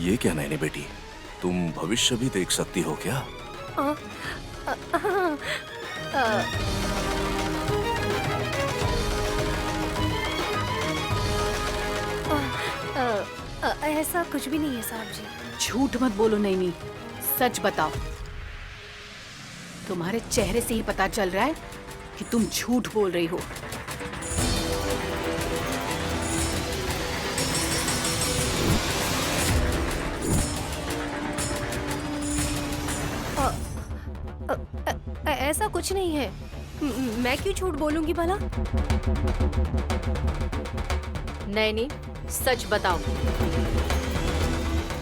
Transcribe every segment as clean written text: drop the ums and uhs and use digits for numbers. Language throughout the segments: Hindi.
ये क्या नैनी बेटी, तुम भविष्य भी देख सकती हो क्या? आ, आ, आ, आ, ऐसा कुछ भी नहीं है साहब जी। झूठ मत बोलो नैनी, सच बताओ। तुम्हारे चेहरे से ही पता चल रहा है कि तुम झूठ बोल रही हो। ऐसा कुछ नहीं है। मैं क्यों झूठ बोलूंगी भला? नैनी, सच बताओ,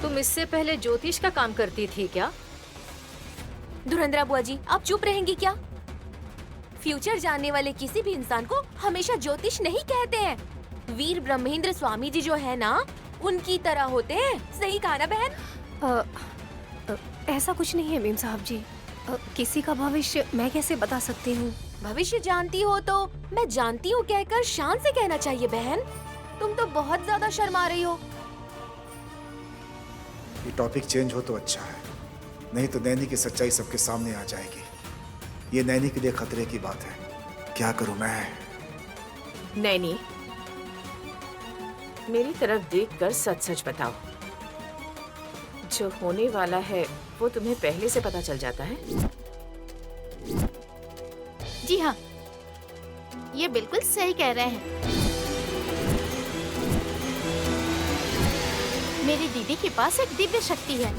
तुम इससे पहले ज्योतिष का काम करती थी क्या? धुरंधरा बुआ जी, आप चुप रहेंगी क्या? फ्यूचर जानने वाले किसी भी इंसान को हमेशा ज्योतिष नहीं कहते हैं। वीर ब्रह्मेंद्र स्वामी जी जो है ना, उनकी तरह होते हैं। सही कहा ना बहन? ऐसा कुछ नहीं है मेम साहब जी। किसी का भविष्य मैं कैसे बता सकती हूँ? भविष्य जानती हो तो मैं जानती हूँ कहकर शान से कहना चाहिए बहन। तुम तो बहुत ज्यादा शर्मा रही हो। ये टॉपिक चेंज हो तो अच्छा है, नहीं तो नैनी की सच्चाई सबके सामने आ जाएगी। ये नैनी के लिए खतरे की बात है। क्या करूं मैं? नैनी, मेरी तरफ देखकर सच सच बताओ, जो होने वाला है वो तुम्हें पहले से पता चल जाता है? जी हाँ, ये बिल्कुल सही कह रहे हैं। मेरी दीदी के पास एक दिव्य शक्ति है।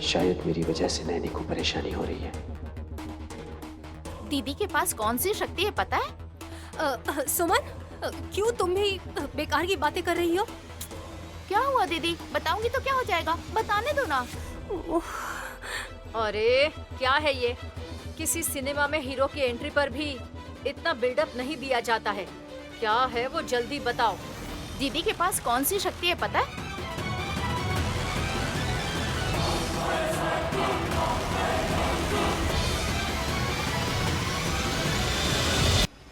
शायद मेरी वजह से नैनी को परेशानी हो रही है। दीदी के पास कौन सी शक्ति है पता है? सुमन, क्यों तुम भी बेकार की बातें कर रही हो? क्या हुआ दीदी? बताऊंगी तो क्या हो जाएगा? बताने दो ना। अरे क्या है ये? किसी सिनेमा में हीरो की एंट्री पर भी इतना बिल्डअप नहीं दिया जाता है। क्या है वो, जल्दी बताओ। दीदी के पास कौन सी शक्ति है पता है?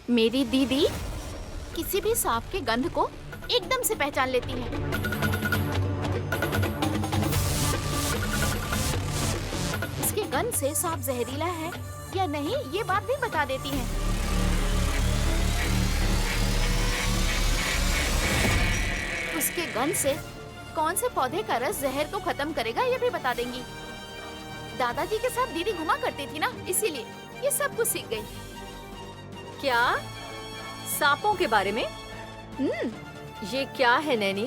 मेरी दीदी किसी भी सांप के गंध को एकदम से पहचान लेती है। इसके गंध से सांप जहरीला है या नहीं ये बात भी बता देती है। उसके गंध से कौन से पौधे का रस जहर को खत्म करेगा ये भी बता देंगी। दादाजी के साथ दीदी घुमा करती थी ना, इसीलिए ये सब कुछ सीख गई। क्या? सांपों के बारे में? ये क्या है नैनी?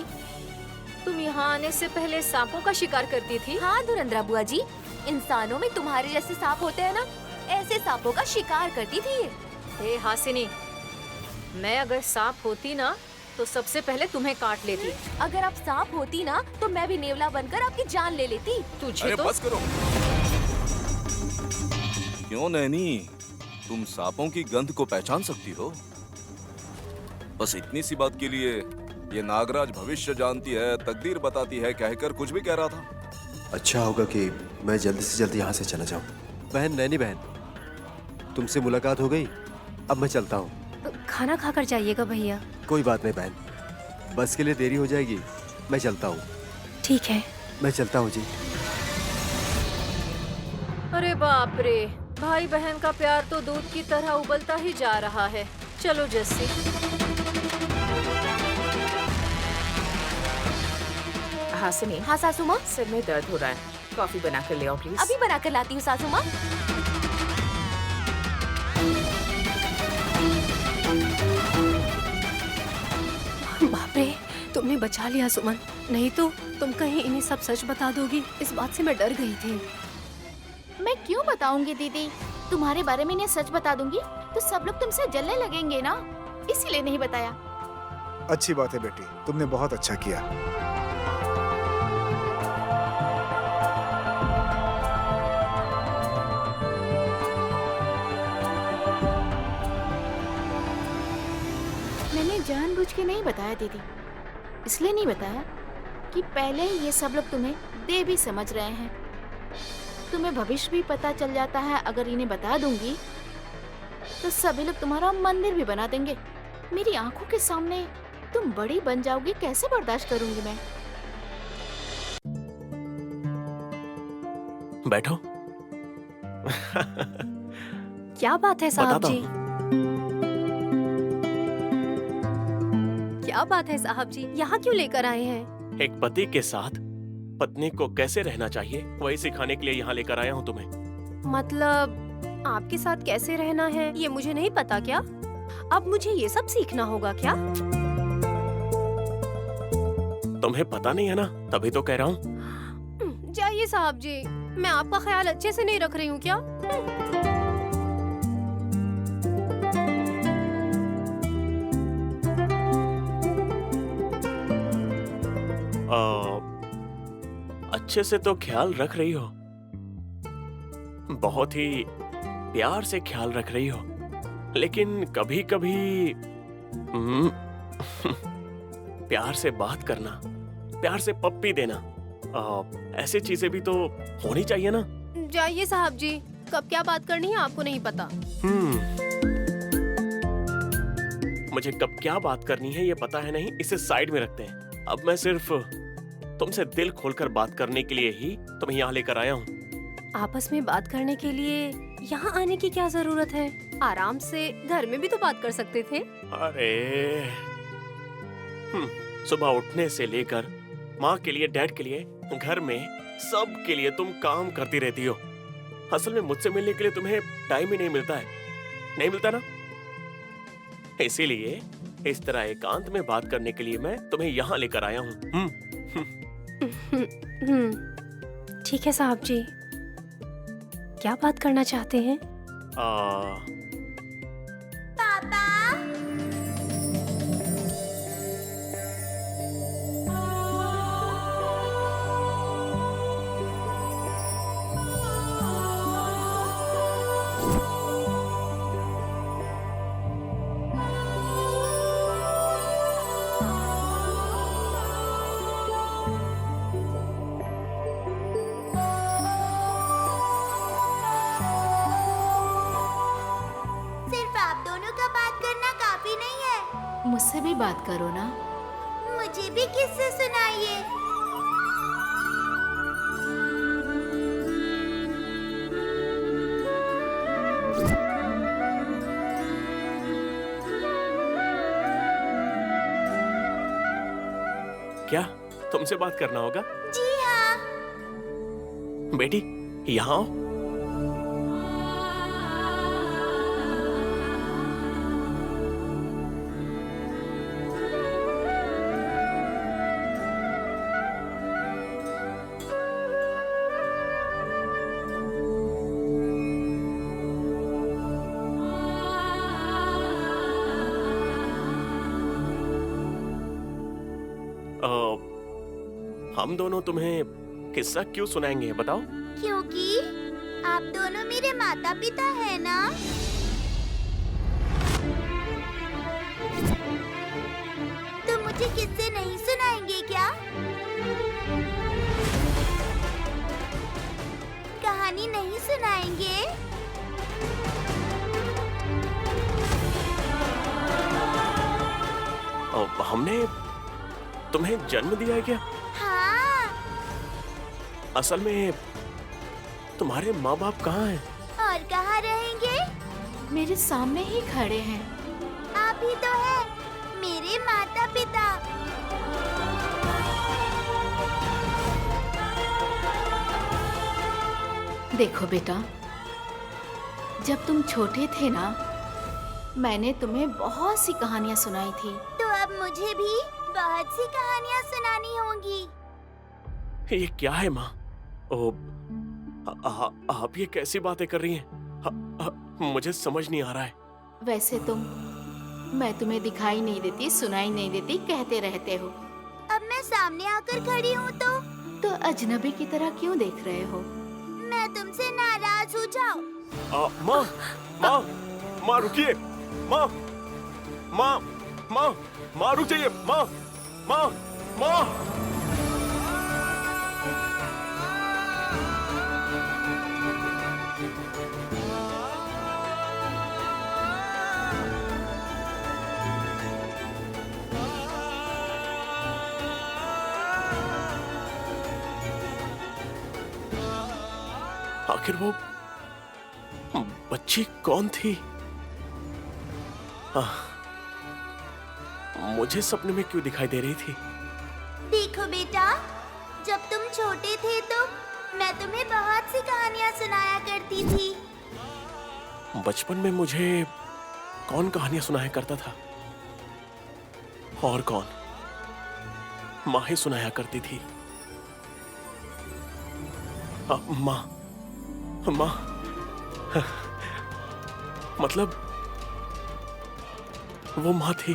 तुम यहाँ आने से पहले सांपों का शिकार करती थी? हाँ धुरंधरा बुआ जी, इंसानों में तुम्हारे जैसे सांप होते हैं ना, ऐसे सांपों का शिकार करती थी ये। हे हासिनी, मैं अगर सांप होती ना तो सबसे पहले तुम्हें काट लेती। अगर आप सांप होती ना तो मैं भी नेवला बनकर आपकी जान ले लेती। तुझे अरे तो बस करो। क्यों नैनी, तुम सांपों की गंध को पहचान सकती हो? बस इतनी सी बात के लिए ये नागराज भविष्य जानती है, तकदीर बताती है कहकर कुछ भी कह रहा था। अच्छा होगा कि मैं जल्दी से जल्दी यहाँ से चला जाऊँ। बहन, नैनी बहन, तुमसे मुलाकात हो गई, अब मैं चलता हूँ। खाना खाकर जाइएगा भैया। कोई बात नहीं बहन, बस के लिए देरी हो जाएगी, मैं चलता हूँ। ठीक है, मैं चलता हूँ जी। अरे बाप रे, भाई बहन का प्यार तो दूध की तरह उबलता ही जा रहा है। चलो जस्सी। हासिनी, हाँ सासू माँ, सिर में दर्द हो रहा है, कॉफी बना कर ले आओ प्लीज। अभी बना कर लाती हूँ सासू माँ। बाप रे, तुमने बचा लिया सुमन, नहीं तो तुम कहीं इन्हें सब सच बता दोगी। इस बात से मैं डर गई थी। मैं क्यों बताऊंगी दीदी? तुम्हारे बारे में इन्हें सच बता दूंगी तो सब लोग तुमसे जलने लगेंगे ना, इसीलिए नहीं बताया। अच्छी बात है बेटी, तुमने बहुत अच्छा किया। मैंने जानबूझ के नहीं बताया दीदी, इसलिए नहीं बताया कि पहले ये सब लोग तुम्हें देवी समझ रहे हैं। तुम्हें भविष्य भी पता चल जाता है। अगर इन्हें बता दूंगी तो सभी लोग तुम्हारा मंदिर भी बना देंगे। मेरी आंखों के सामने तुम बड़ी बन जाओगी, कैसे बर्दाश्त करूंगी मैं। बैठो। क्या बात है साहब बताता जी? क्या बात है साहब जी, यहाँ क्यों लेकर आए हैं? एक पति के साथ पत्नी को कैसे रहना चाहिए वही सिखाने के लिए यहाँ लेकर आया हूँ तुम्हें। मतलब आपके साथ कैसे रहना है ये मुझे नहीं पता क्या? अब मुझे ये सब सीखना होगा क्या? तुम्हें पता नहीं है ना, तभी तो कह रहा हूँ। जाइए साहब जी, मैं आपका ख्याल अच्छे से नहीं रख रही हूँ क्या? अच्छे से तो ख्याल रख रही हो, बहुत ही प्यार से ख्याल रख रही हो, लेकिन कभी कभी प्यार से बात करना, प्यार से पप्पी देना, ऐसी चीजें भी तो होनी चाहिए ना। जाइए साहब जी, कब क्या बात करनी है आपको नहीं पता। मुझे कब क्या बात करनी है ये पता है नहीं, इसे साइड में रखते हैं। अब मैं सिर्फ तुमसे दिल खोलकर बात करने के लिए ही तुम्हें यहाँ लेकर आया हूँ। आपस में बात करने के लिए यहाँ आने की क्या जरूरत है? आराम से घर में भी तो बात कर सकते थे। अरे सुबह उठने से लेकर माँ के लिए, डैड के लिए, घर में सब के लिए तुम काम करती रहती हो। असल में मुझसे मिलने के लिए तुम्हें टाइम ही नहीं मिलता है, नहीं मिलता ना। इसीलिए इस तरह एकांत में बात करने के लिए मैं तुम्हें यहाँ लेकर आया हूँ। ठीक है साहब जी, क्या बात करना चाहते हैं? पापा, मुझसे भी बात करो ना। मुझे भी किस्से सुनाइए। क्या तुमसे बात करना होगा? जी हाँ। बेटी यहाँ आओ। हम दोनों तुम्हें किस्सा क्यों सुनाएंगे बताओ? क्योंकि आप दोनों मेरे माता पिता हैं ना। तो मुझे किस्से नहीं सुनाएंगे क्या? कहानी नहीं सुनाएंगे? हमने तुम्हें जन्म दिया है क्या? हाँ। असल में तुम्हारे माँ बाप कहाँ हैं? और कहाँ रहेंगे? मेरे सामने ही खड़े हैं। आप ही तो हैं मेरे माता पिता। देखो बेटा, जब तुम छोटे थे ना, मैंने तुम्हें बहुत सी कहानियाँ सुनाई थी। तो अब मुझे भी बहुत सी कहानियाँ सुनानी होंगी। ये क्या है माँ? आप ये कैसी बातें कर रही हैं? मुझे समझ नहीं आ रहा है। वैसे मैं तुम्हें दिखाई नहीं देती, सुनाई नहीं देती, कहते रहते हो। अब मैं सामने आकर खड़ी हूँ तो अजनबी की तरह क्यों देख रहे हो? मैं तुमसे नाराज हो जाऊँ। माँ, माँ, माँ रुकिए, माँ, माँ, माँ, माँ रुक जाइए, माँ, माँ, माँ। आखिर वो बच्ची कौन थी? मुझे सपने में क्यों दिखाई दे रही थी? देखो बेटा, जब तुम छोटे थे तो मैं तुम्हें बहुत सी कहानियां सुनाया करती थी। बचपन में मुझे कौन कहानियां सुनाया करता था? और कौन? माँ ही सुनाया करती थी। माँ, माँ, मतलब वो माँ थी।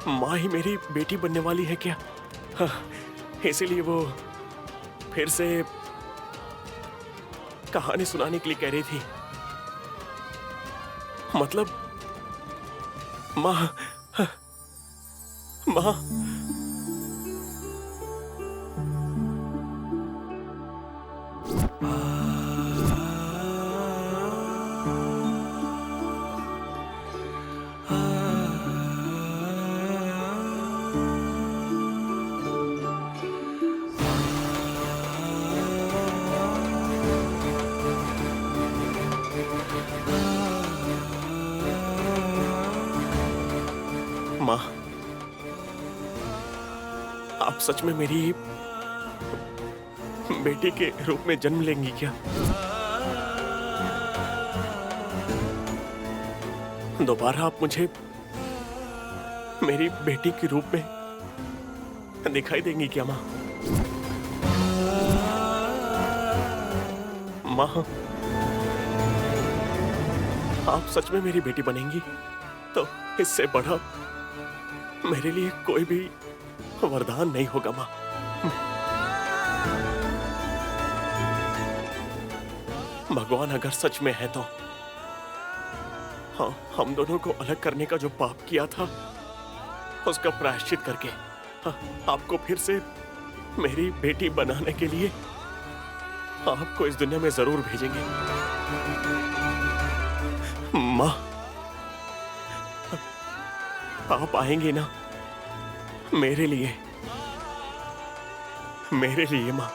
माँ ही मेरी बेटी बनने वाली है क्या? इसीलिए वो फिर से कहानी सुनाने के लिए कह रही थी। मतलब माँ, माँ, माँ, आप सच में मेरी बेटी के रूप में जन्म लेंगी क्या? दोबारा आप मुझे मेरी बेटी के रूप में दिखाई देंगी क्या माँ? माँ, आप सच में मेरी बेटी बनेंगी तो इससे बड़ा मेरे लिए कोई भी वरदान नहीं होगा माँ। भगवान अगर सच में है तो हाँ, हम दोनों को अलग करने का जो पाप किया था उसका प्रायश्चित करके आपको फिर से मेरी बेटी बनाने के लिए आपको इस दुनिया में जरूर भेजेंगे माँ। आप आएंगे ना मेरे लिए माँ?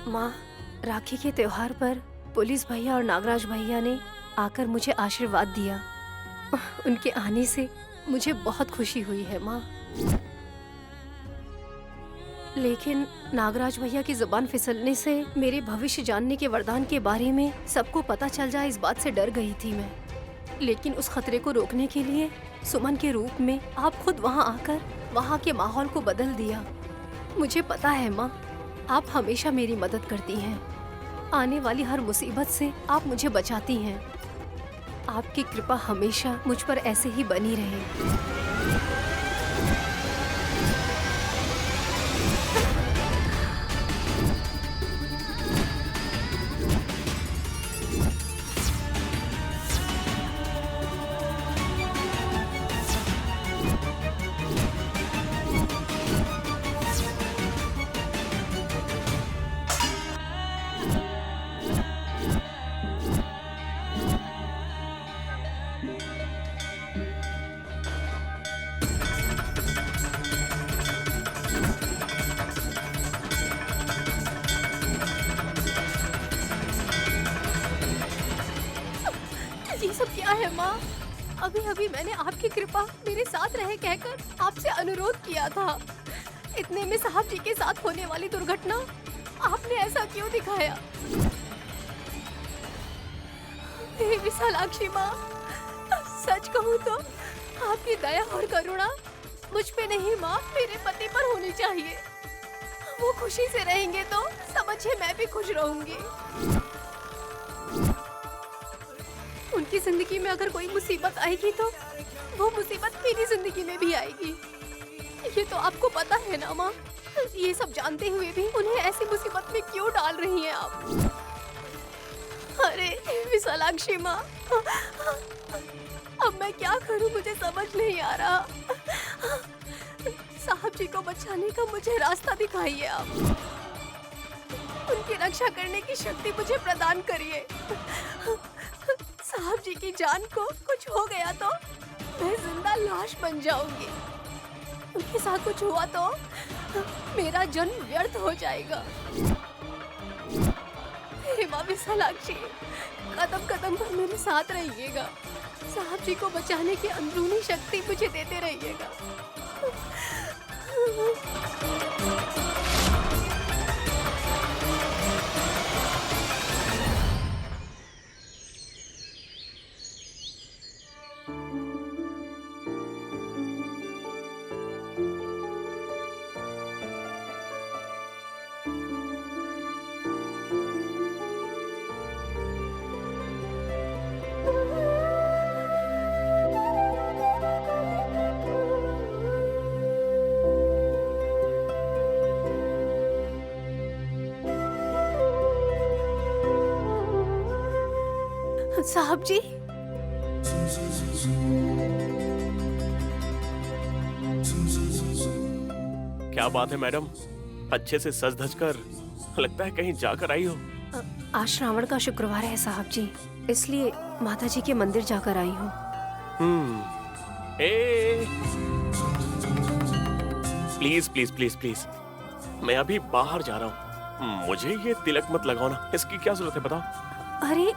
माँ, राखी के त्योहार पर पुलिस भैया और नागराज भैया ने आकर मुझे आशीर्वाद दिया। उनके आने से मुझे बहुत खुशी हुई है माँ। लेकिन नागराज भैया की जुबान फिसलने से मेरे भविष्य जानने के वरदान के बारे में सबको पता चल जाए, इस बात से डर गई थी मैं। लेकिन उस खतरे को रोकने के लिए सुमन के रूप में आप खुद वहाँ आकर वहाँ के माहौल को बदल दिया। मुझे पता है माँ, आप हमेशा मेरी मदद करती हैं। आने वाली हर मुसीबत से आप मुझे बचाती हैं। आपकी कृपा हमेशा मुझ पर ऐसे ही बनी रहे। ये सब क्या है माँ? अभी अभी मैंने आपकी कृपा मेरे साथ रहे कहकर आपसे अनुरोध किया था। इतने में साहब जी के साथ होने वाली दुर्घटना आपने ऐसा क्यों दिखाया? हे विशालाक्षी माँ, सच कहूँ तो आपकी दया और करुणा मुझ पे नहीं माँ, मेरे पति पर होनी चाहिए। वो खुशी से रहेंगे तो समझिए मैं भी खुश रहूंगी। उनकी जिंदगी में अगर कोई मुसीबत आएगी तो वो मुसीबत मेरी जिंदगी में भी आएगी। ये तो आपको पता है ना माँ। ये सब जानते हुए भी उन्हें ऐसी मुसीबत में क्यों डाल रही हैं आप? अरे विशालाक्षी माँ, अब मैं क्या करूँ, मुझे समझ नहीं आ रहा। साहब जी को बचाने का मुझे रास्ता दिखाइए आप। उनकी रक्षा करने की शक्ति मुझे प्रदान करिए। साहब जी की जान को कुछ हो गया तो मैं जिंदा लाश बन जाऊंगी। उनके साथ कुछ हुआ तो मेरा जन्म व्यर्थ हो जाएगा। हे माँ विशालाक्षी, कदम कदम पर मेरे साथ रहिएगा। साहब जी को बचाने की अंदरूनी शक्ति मुझे देते रहिएगा। साहब जी, क्या बात है मैडम, अच्छे से सज धज कर लगता है कहीं जाकर आई हो। आज श्रावण का शुक्रवार है साहब जी, इसलिए माता जी के मंदिर जाकर आई हूँ। प्लीज प्लीज प्लीज प्लीज, मैं अभी बाहर जा रहा हूँ, मुझे ये तिलक मत लगाओ ना, इसकी क्या जरूरत है बताओ। अरे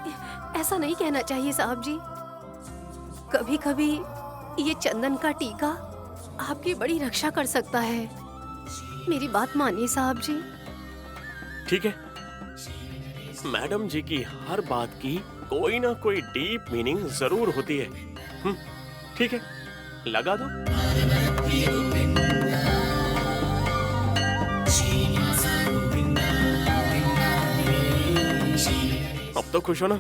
ऐसा नहीं कहना चाहिए साहब जी। कभी कभी ये चंदन का टीका आपकी बड़ी रक्षा कर सकता है। मेरी बात मानिए साहब जी। ठीक है, मैडम जी की हर बात की कोई ना कोई डीप मीनिंग जरूर होती है। ठीक है, लगा दो। अब तो खुश हो ना,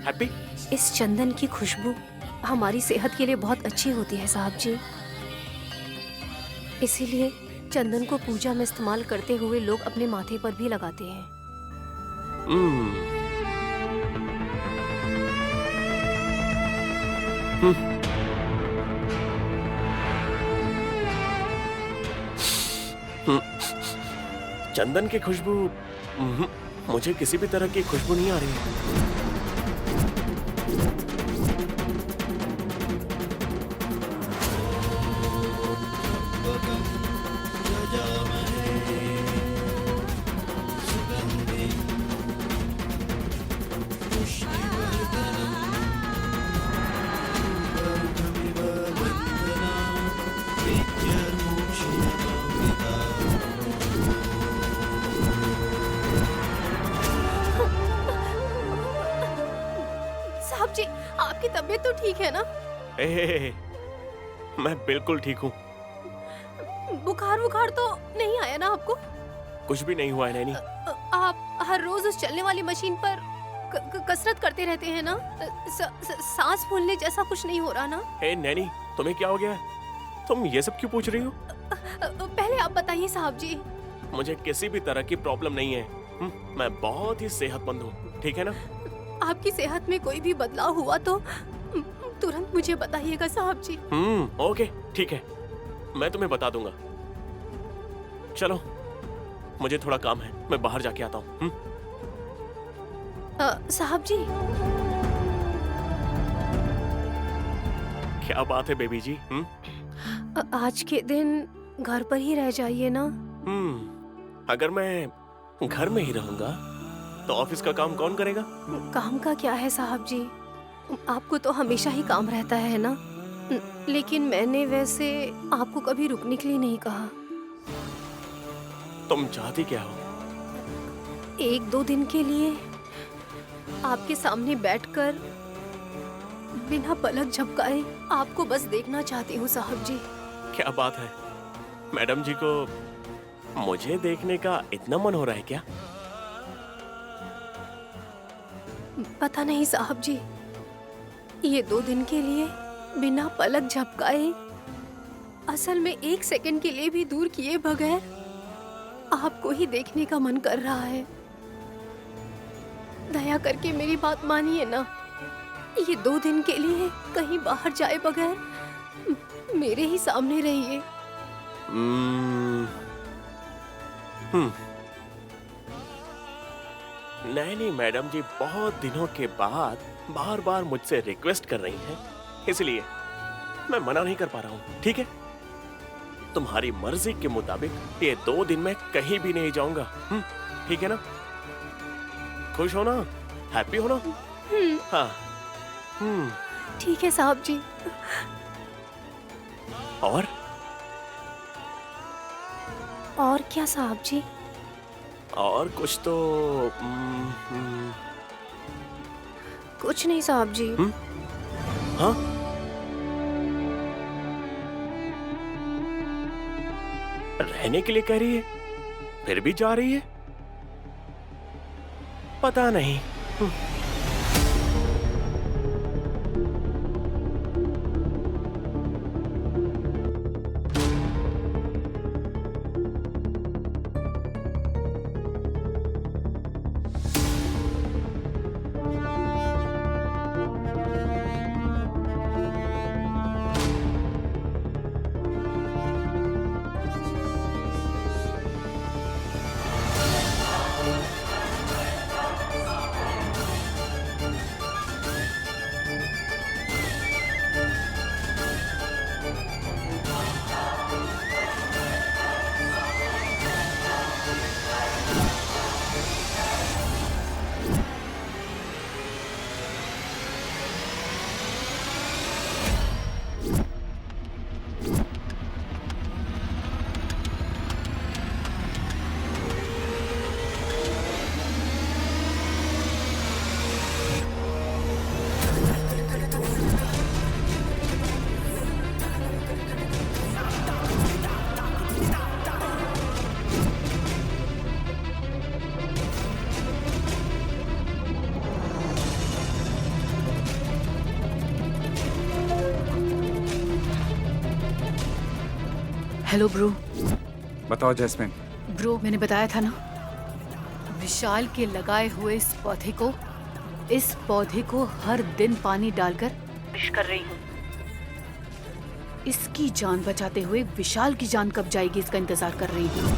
हैप्पी? इस चंदन की खुशबू हमारी सेहत के लिए बहुत अच्छी होती है साहब जी, इसीलिए चंदन को पूजा में इस्तेमाल करते हुए लोग अपने माथे पर भी लगाते हैं। चंदन की खुशबू, मुझे किसी भी तरह की खुशबू नहीं आ रही है। साहब जी, आपकी तबीयत तो ठीक है ना? मैं बिल्कुल ठीक हूँ। बुखार बुखार तो नहीं आया ना आपको? कुछ भी नहीं हुआ है नैनी। आप हर रोज उस चलने वाली मशीन पर कसरत करते रहते हैं ना? सांस फूलने जैसा कुछ नहीं हो रहा ना? नैनी, तुम्हें क्या हो गया है? तुम ये सब क्यों पूछ रही हो? पहले आप बताइए साहब जी। मुझे किसी भी तरह की प्रॉब्लम नहीं है। मैं बहुत ही सेहतमंद हूँ, ठीक है ना? आपकी सेहत में कोई भी बदलाव हुआ तो तुरंत मुझे बताइएगा साहब जी। ओके, ठीक है, मैं तुम्हें बता दूंगा। चलो, मुझे थोड़ा काम है, मैं बाहर जाके आता हूँ। साहब जी। क्या बात है बेबी जी? आज के दिन घर पर ही रह जाइए ना। अगर मैं घर में ही रहूंगा तो ऑफिस का काम कौन करेगा? काम का क्या है साहब जी, आपको तो हमेशा ही काम रहता है ना। लेकिन मैंने वैसे आपको कभी रुकने के लिए नहीं कहा। तुम चाहती क्या हो? 1-2 दिन के लिए आपके सामने बैठकर बिना पलक झपकाए आपको बस देखना चाहती हूँ साहब जी। क्या बात है, मैडम जी को मुझे देखने का इतना मन हो रहा है क्या? पता नहीं साहब जी, ये 2 दिन के लिए बिना पलक झपकाए असल में एक सेकंड के लिए भी दूर किए बगैर आपको ही देखने का मन कर रहा है। दया करके मेरी बात मानिए ना। ये 2 दिन के लिए कहीं बाहर जाए बगैर मेरे ही सामने रहिए। नहीं मैडम जी बहुत दिनों के बाद बार बार मुझसे रिक्वेस्ट कर रही हैं, इसलिए मैं मना नहीं कर पा रहा हूँ। ठीक है, तुम्हारी मर्जी के मुताबिक ये 2 दिन में कहीं भी नहीं जाऊंगा। ठीक है ना? खुश हो ना? हैप्पी हो ना? हाँ। ठीक है साहब जी। और क्या साहब जी? और कुछ तो कुछ नहीं साहब जी। हाँ? रहने के लिए कह रही है, फिर भी जा रही है, पता नहीं। Hello bro. बताओ जैस्मिन। ब्रो मैंने बताया था ना, विशाल के लगाए हुए इस पौधे को हर दिन पानी डालकर विश कर रही हूँ। इसकी जान बचाते हुए विशाल की जान कब जाएगी इसका इंतजार कर रही हूँ।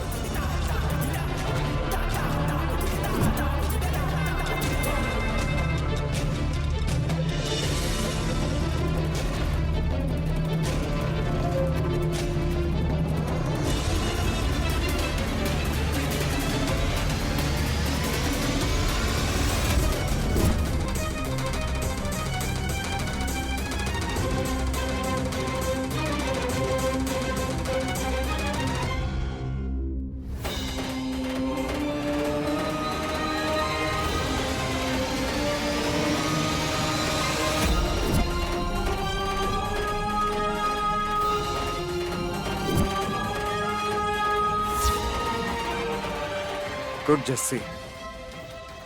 गुड जस्सी,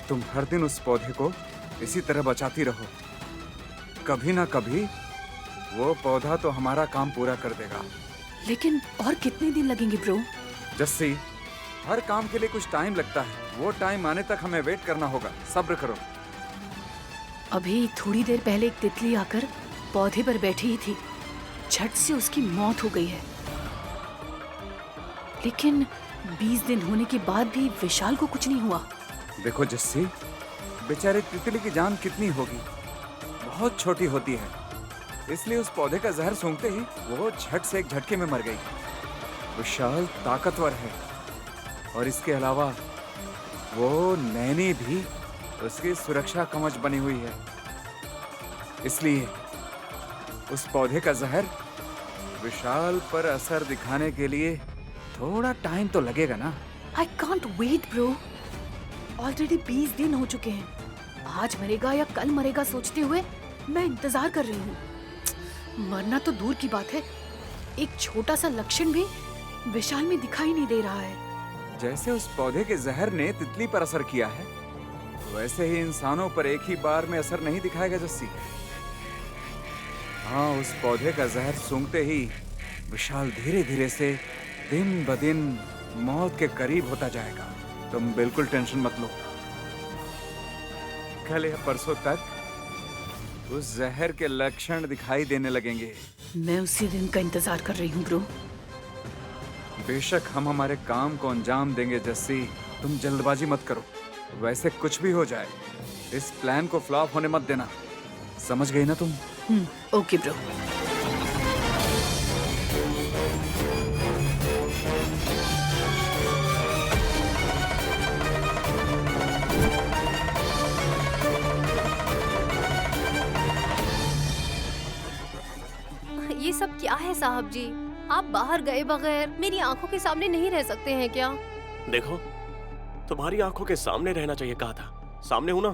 तुम हर दिन उस पौधे को इसी तरह बचाती रहो। कभी ना कभी वो पौधा तो हमारा काम पूरा कर देगा। लेकिन और कितने दिन लगेंगे ब्रो? जस्सी, हर काम के लिए कुछ टाइम लगता है। वो टाइम आने तक हमें वेट करना होगा। सब्र करो। अभी थोड़ी देर पहले एक तितली आकर पौधे पर बैठी ही थी, झट से उसकी मौत हो गई है। लेकिन 20 दिन होने के बाद भी विशाल को कुछ नहीं हुआ। देखो जस्सी, बेचारे तितली की जान कितनी होगी, बहुत छोटी होती है। इसलिए उस पौधे का जहर सूंघते ही वो झट से एक झटके में मर गई। विशाल ताकतवर है और इसके अलावा वो नैनी भी उसकी सुरक्षा कवच बनी हुई है। इसलिए उस पौधे का जहर विशाल पर असर दिखाने के लिए थोड़ा टाइम तो लगेगा ना। I can't wait bro। Already 20 दिन हो चुके हैं। आज मरेगा या कल मरेगा सोचते हुए मैं इंतजार कर रही हूँ। मरना तो दूर की बात है, एक छोटा सा लक्षण भी विशाल में दिखाई नहीं दे रहा है। जैसे उस पौधे के जहर ने तितली पर असर किया है, वैसे ही इंसानों पर एक ही बार में असर नहीं दिखाएगा जस्सी। हाँ, उस पौधे का जहर सूंघते ही विशाल धीरे धीरे से दिन ब दिन मौत के करीब होता जाएगा। तुम बिल्कुल टेंशन मत लो। कल या परसों तक उस जहर के लक्षण दिखाई देने लगेंगे। मैं उसी दिन का इंतजार कर रही हूँ ब्रो। बेशक हम हमारे काम को अंजाम देंगे जस्सी, तुम जल्दबाजी मत करो। वैसे कुछ भी हो जाए, इस प्लान को फ्लॉप होने मत देना। समझ गई ना तुम? Okay bro. ये सब क्या है साहब जी? आप बाहर गए बगैर मेरी आंखों के सामने नहीं रह सकते हैं क्या? देखो, तुम्हारी आंखों के सामने रहना चाहिए कहा था। सामने हूं ना।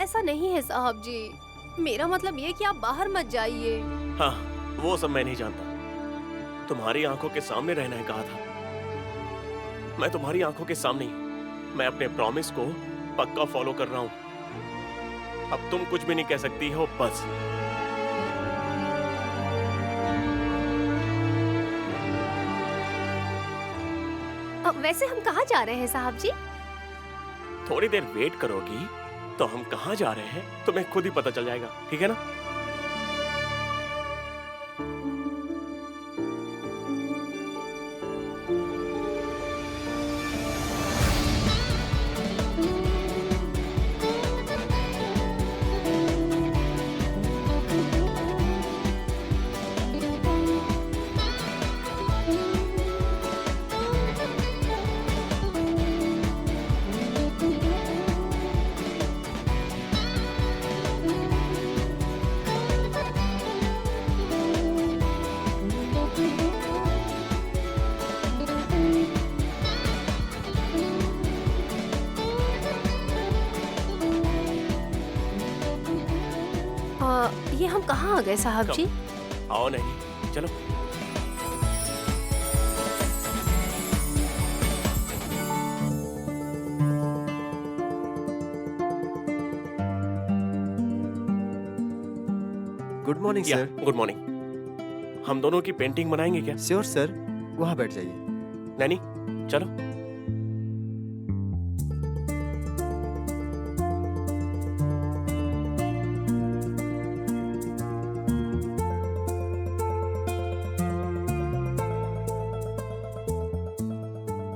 ऐसा नहीं है साहब जी, मेरा मतलब ये कि आप बाहर मत जाइए। हाँ, वो सब मैं नहीं जानता। तुम्हारी आंखों के सामने रहना है कहा था। मैं तुम्हारी आंखों के सामने ही हूं। मैं अपने प्रॉमिस को पक्का फॉलो कर रहा हूं। अब तुम कुछ भी नहीं कह सकती हो, बस। वैसे हम कहाँ जा रहे हैं साहब जी? थोड़ी देर वेट करोगी तो हम कहाँ जा रहे हैं तुम्हें खुद ही पता चल जाएगा, ठीक है ना? ये हम कहाँ आ गए साहब जी? आओ नहीं, चलो। Good morning sir. Good morning. हम दोनों की पेंटिंग बनाएंगे क्या? श्योर सर, वहाँ बैठ जाइए। नैनी, चलो।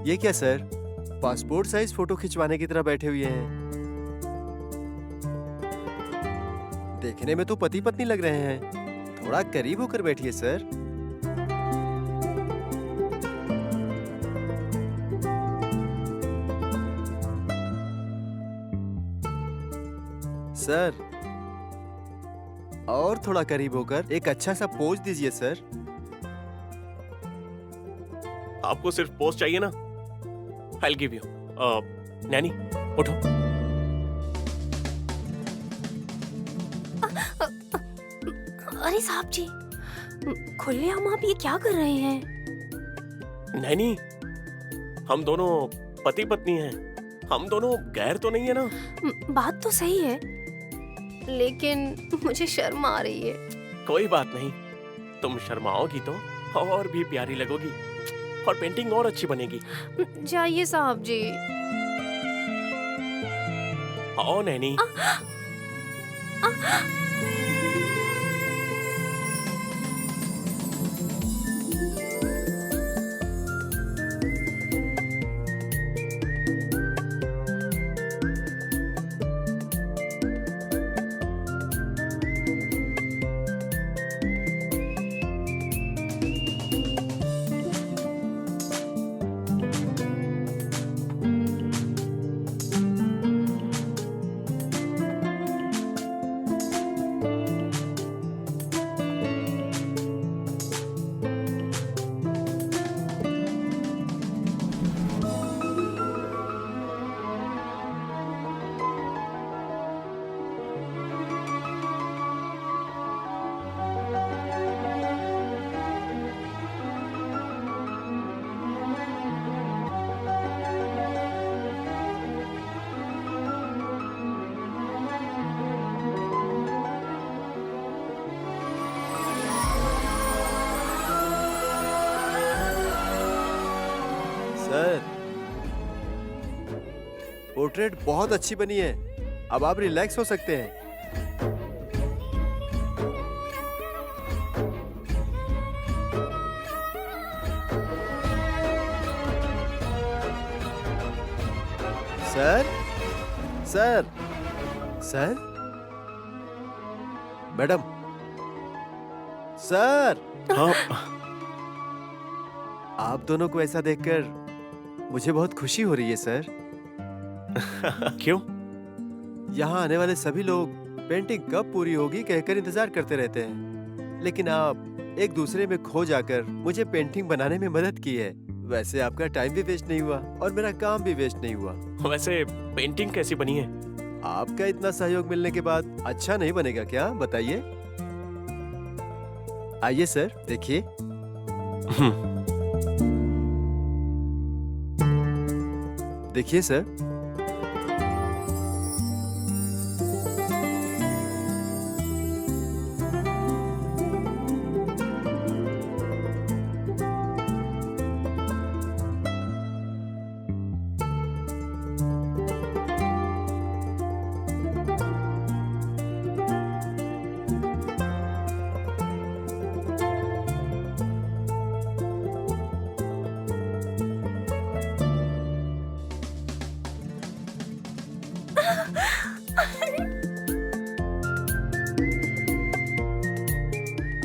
ये क्या सर, पासपोर्ट साइज फोटो खिंचवाने की तरह बैठे हुए हैं? देखने में तो पति पत्नी लग रहे हैं। थोड़ा करीब होकर बैठिए सर। सर, और थोड़ा करीब होकर एक अच्छा सा पोज दीजिए सर। आपको सिर्फ पोज चाहिए ना? I'll give you. नैनी, उठो। अरे साहब जी, खुलेआम आप ये क्या कर रहे हैं? नैनी, हम दोनों पति पत्नी हैं। हम दोनों गैर तो नहीं है ना? बात तो सही है, लेकिन मुझे शर्म आ रही है। कोई बात नहीं, तुम शर्माओगी तो और भी प्यारी लगोगी और पेंटिंग और अच्छी बनेगी। जाइए साहब जी। आओ नैनी। सर, पोर्ट्रेट बहुत अच्छी बनी है। अब आप रिलैक्स हो सकते हैं। Sir, sir, sir, madam, sir. हाँ। आप दोनों को ऐसा देखकर मुझे बहुत खुशी हो रही है सर। क्यों? यहाँ आने वाले सभी लोग पेंटिंग कब पूरी होगी कहकर इंतजार करते रहते हैं, लेकिन आप एक दूसरे में खो जाकर मुझे पेंटिंग बनाने में मदद की है। वैसे आपका टाइम भी वेस्ट नहीं हुआ और मेरा काम भी वेस्ट नहीं हुआ। वैसे पेंटिंग कैसी बनी है? आपका इतना सहयोग मिलने के बाद अच्छा नहीं बनेगा क्या, बताइए? आइए सर, देखिए। देखिए सर।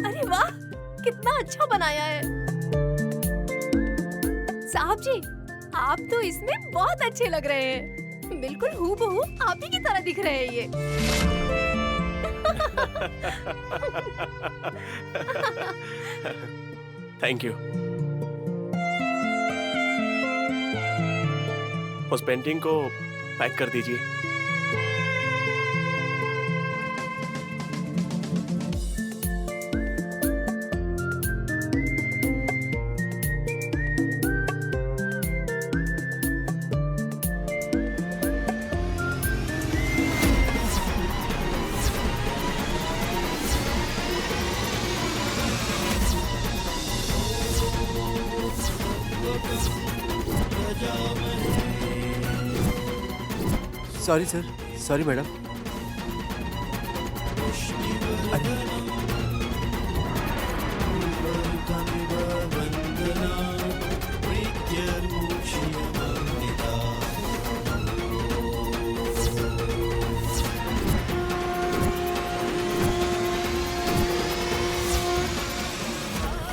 अरे वाह, कितना अच्छा बनाया है साहब जी। आप तो इसमें बहुत अच्छे लग रहे हैं। बिल्कुल हूबहू आप ही की तरह दिख रहे हैं ये। Thank you. उस पेंटिंग को पैक कर दीजिए। Sorry sir, sorry madam.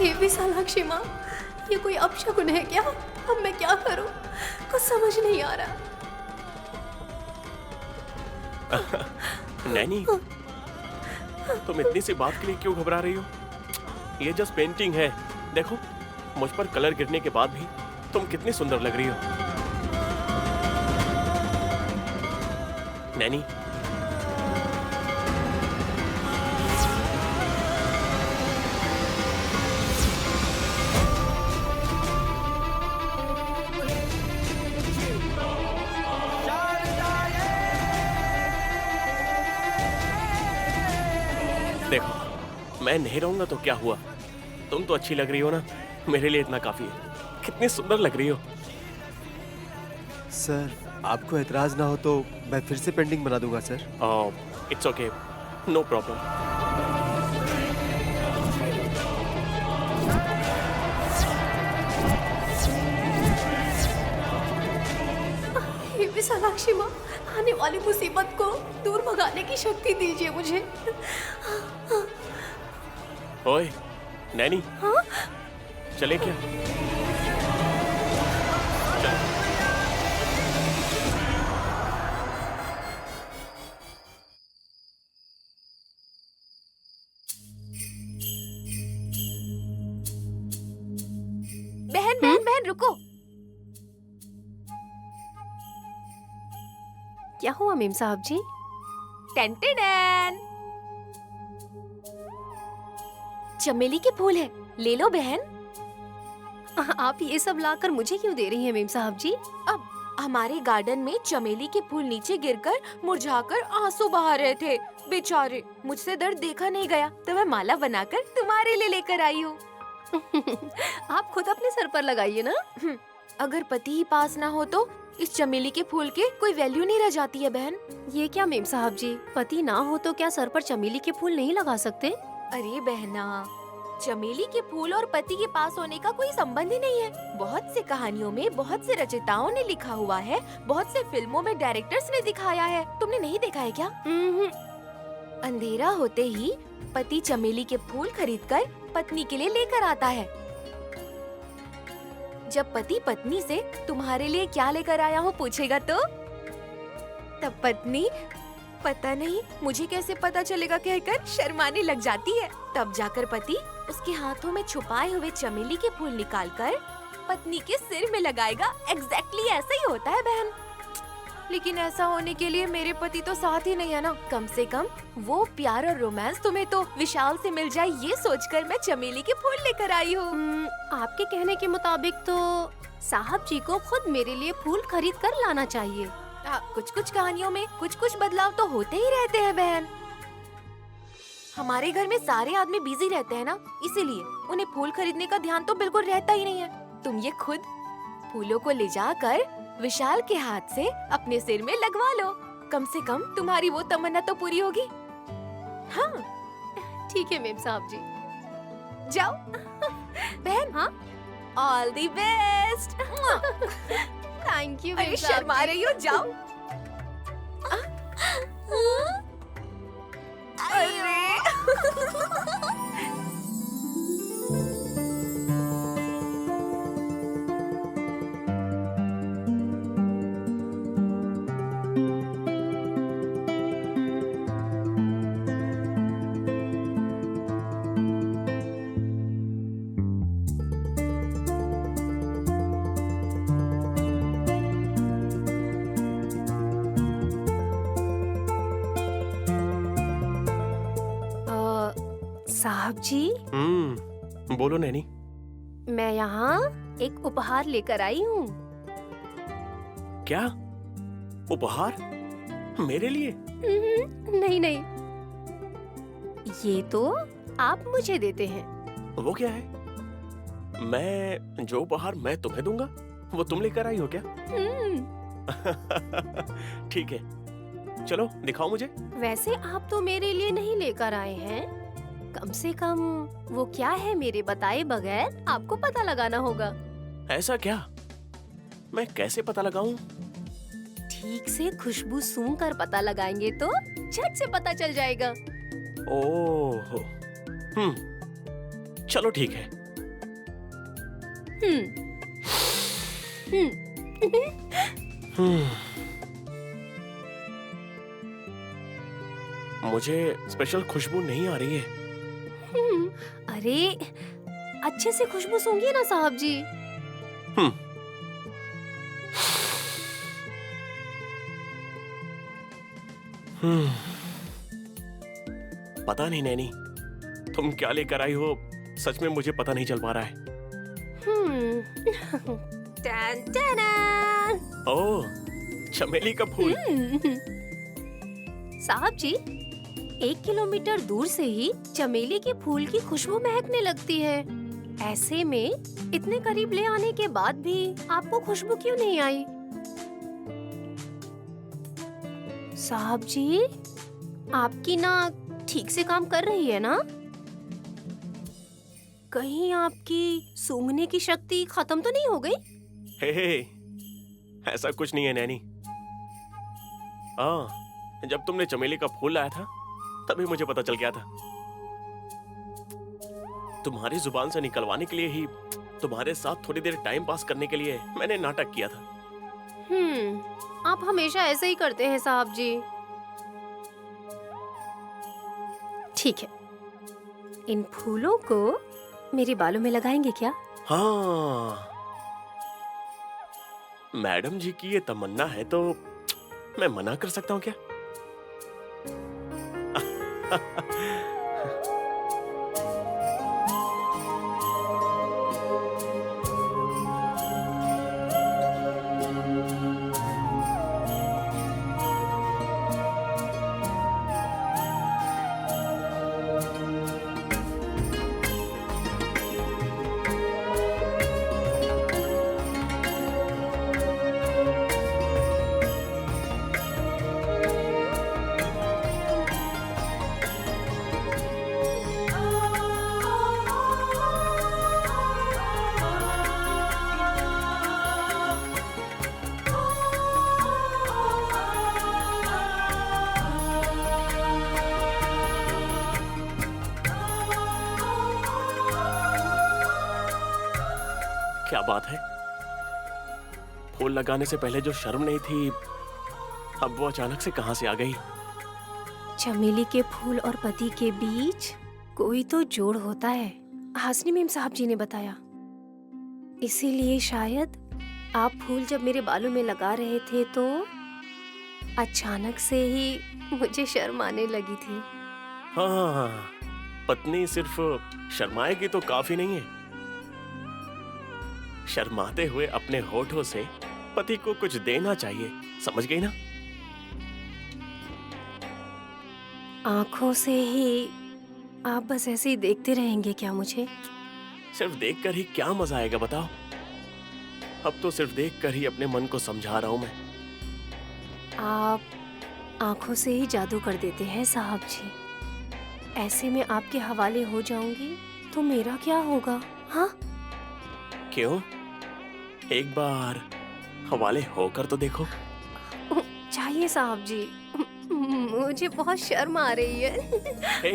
ये भी सालाक्षी माँ, ये कोई अपशकुन है क्या? अब मैं क्या करूं? कुछ समझ नहीं आ रहा। नैनी, तुम इतनी सी बात के लिए क्यों घबरा रही हो? ये जस्ट पेंटिंग है। देखो, मुझ पर कलर गिरने के बाद भी तुम कितनी सुंदर लग रही हो। नैनी, देखो, मैं नहीं रहूंगा तो क्या हुआ? तुम तो अच्छी लग रही हो ना, मेरे लिए इतना काफी है। कितनी सुंदर लग रही हो। सर, आपको एतराज ना हो तो मैं फिर से पेंटिंग बना दूंगा sir. It's okay, no problem. ये भी सालाक्षी माँ, आने वाली मुसीबत को दूर भगाने की शक्ति दीजिए मुझे। ओए, नैनी, हाँ? चले क्या? चल। बहन बहन बहन रुको। क्या हुआ मेम साहब जी? Ton ton ton. चमेली के फूल है, ले लो बहन। आप ये सब लाकर मुझे क्यों दे रही हैं मेम साहब जी? अब हमारे गार्डन में चमेली के फूल नीचे गिरकर मुरझाकर आंसू बहा रहे थे बेचारे। मुझसे दर्द देखा नहीं गया तो मैं माला बनाकर तुम्हारे लिए लेकर आई हूँ। आप खुद अपने सर पर लगाइए ना। अगर पति ही पास ना हो तो इस चमेली के फूल के कोई वैल्यू नहीं रह जाती है बहन। ये क्या मेम साहब जी, पति ना हो तो क्या सर पर चमेली के फूल नहीं लगा सकते? अरे बहना, चमेली के फूल और पति के पास होने का कोई संबंध ही नहीं है। बहुत से कहानियों में बहुत से रचयिताओं ने लिखा हुआ है, बहुत से फिल्मों में डायरेक्टर्स ने दिखाया है। तुमने नहीं देखा है क्या? अंधेरा होते ही पति चमेली के फूल खरीदकर पत्नी के लिए लेकर आता है। जब पति पत्नी से तुम्हारे लिए क्या लेकर आया हूँ पूछेगा तो तब पत्नी पता नहीं मुझे कैसे पता चलेगा कहकर शर्माने लग जाती है। तब जाकर पति उसके हाथों में छुपाए हुए चमेली के फूल निकालकर पत्नी के सिर में लगाएगा। एग्जैक्टली ऐसा ही होता है बहन। लेकिन ऐसा होने के लिए मेरे पति तो साथ ही नहीं है ना। कम से कम वो प्यार और रोमांस तुम्हें तो विशाल से मिल जाए, ये सोचकर मैं चमेली के फूल लेकर आई हूँ। आपके कहने के मुताबिक तो साहब जी को खुद मेरे लिए फूल खरीद कर लाना चाहिए। कुछ कुछ कहानियों में कुछ कुछ बदलाव तो होते ही रहते हैं बहन। हमारे घर में सारे आदमी बिजी रहते हैं ना, इसीलिए उन्हें फूल खरीदने का ध्यान तो बिल्कुल रहता ही नहीं है। तुम ये खुद फूलों को ले जाकर विशाल के हाथ से अपने सिर में लगवा लो। कम से कम तुम्हारी वो तमन्ना तो पूरी होगी। हाँ ठीक है मेम साहब जी, जाओ बहन। हाँ, all the best. Thank you. अरे शर्मा रही हो, जाओ। अरे साहब जी। बोलो नैनी। मैं यहाँ एक उपहार लेकर आई हूँ। क्या उपहार? मेरे लिए? नहीं नहीं, ये तो आप मुझे देते हैं। वो क्या है? मैं जो उपहार मैं तुम्हें दूंगा वो तुम लेकर आई हो क्या? ठीक है, चलो दिखाओ मुझे। वैसे आप तो मेरे लिए नहीं लेकर आए हैं, कम से कम वो क्या है मेरे बताए बगैर आपको पता लगाना होगा। ऐसा क्या? मैं कैसे पता लगाऊं? ठीक से खुशबू सूंघ कर पता लगाएंगे तो झट से पता चल जाएगा। ओह, चलो ठीक है। मुझे स्पेशल खुशबू नहीं आ रही है। अरे अच्छे से खुशबू सूंघिए ना साहब जी। पता नहीं नैनी, तुम क्या लेकर आई हो, सच में मुझे पता नहीं चल पा रहा है। ओह, चमेली का फूल। साहब जी, 1 किलोमीटर दूर से ही चमेली के फूल की खुशबू महकने लगती है। ऐसे में इतने करीब ले आने के बाद भी आपको खुशबू क्यों नहीं आई? साहब जी, आपकी नाक ठीक से काम कर रही है ना? कहीं आपकी सूंघने की शक्ति खत्म तो नहीं हो गई? हे, ऐसा कुछ नहीं है नैनी। जब तुमने चमेली का फूल लाया था तभी मुझे पता चल गया था। तुम्हारी जुबान से निकलवाने के लिए ही, तुम्हारे साथ थोड़ी देर टाइम पास करने के लिए मैंने नाटक किया था। आप हमेशा ऐसे ही करते हैं साहब जी। ठीक है, इन फूलों को मेरे बालों में लगाएंगे क्या? हाँ, मैडम जी की ये तमन्ना है तो मैं मना कर सकता हूँ क्या? क्या बात है? फूल लगाने से पहले जो शर्म नहीं थी, अब वो अचानक से कहां से आ गई? चमेली के फूल और पति के बीच कोई तो जोड़ होता है, हासनी मेम साहब जी ने बताया। इसीलिए शायद आप फूल जब मेरे बालों में लगा रहे थे तो अचानक से ही मुझे शर्म आने लगी थी। हाँ, पत्नी सिर्फ शर्माएगी तो काफी नहीं है, शर्माते हुए अपने होठों से पति को कुछ देना चाहिए, समझ गई ना? आंखों से ही आप बस ऐसे ही देखते रहेंगे क्या मुझे? सिर्फ देखकर ही क्या मजा आएगा बताओ? अब तो सिर्फ देखकर ही अपने मन को समझा रहा हूं मैं। आप आंखों से ही जादू कर देते हैं साहब जी। ऐसे में आपके हवाले हो जाऊंगी तो मेरा क्या होगा? हाँ, क्यों? एक बार हवाले होकर तो देखो। चाहिए साहब जी, मुझे बहुत शर्म आ रही है। हे,